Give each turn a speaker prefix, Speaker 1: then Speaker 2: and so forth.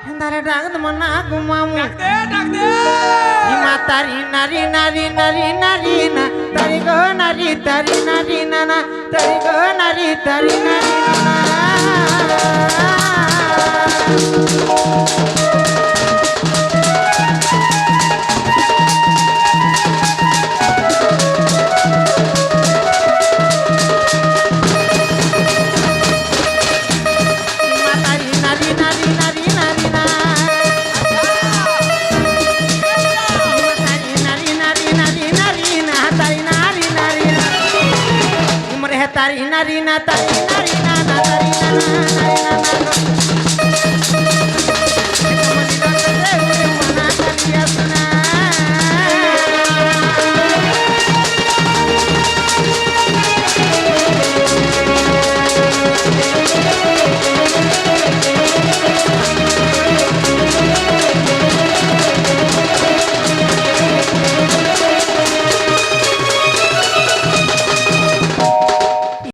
Speaker 1: दारे डाक मना गुमामू
Speaker 2: डाक दे
Speaker 1: हिमा तारी नारी नारी नारी नारी ना तारी गो नारी तारी नारी नाना तारी गो नारी तारी नारी नाना तारी नारी ना तारी नारी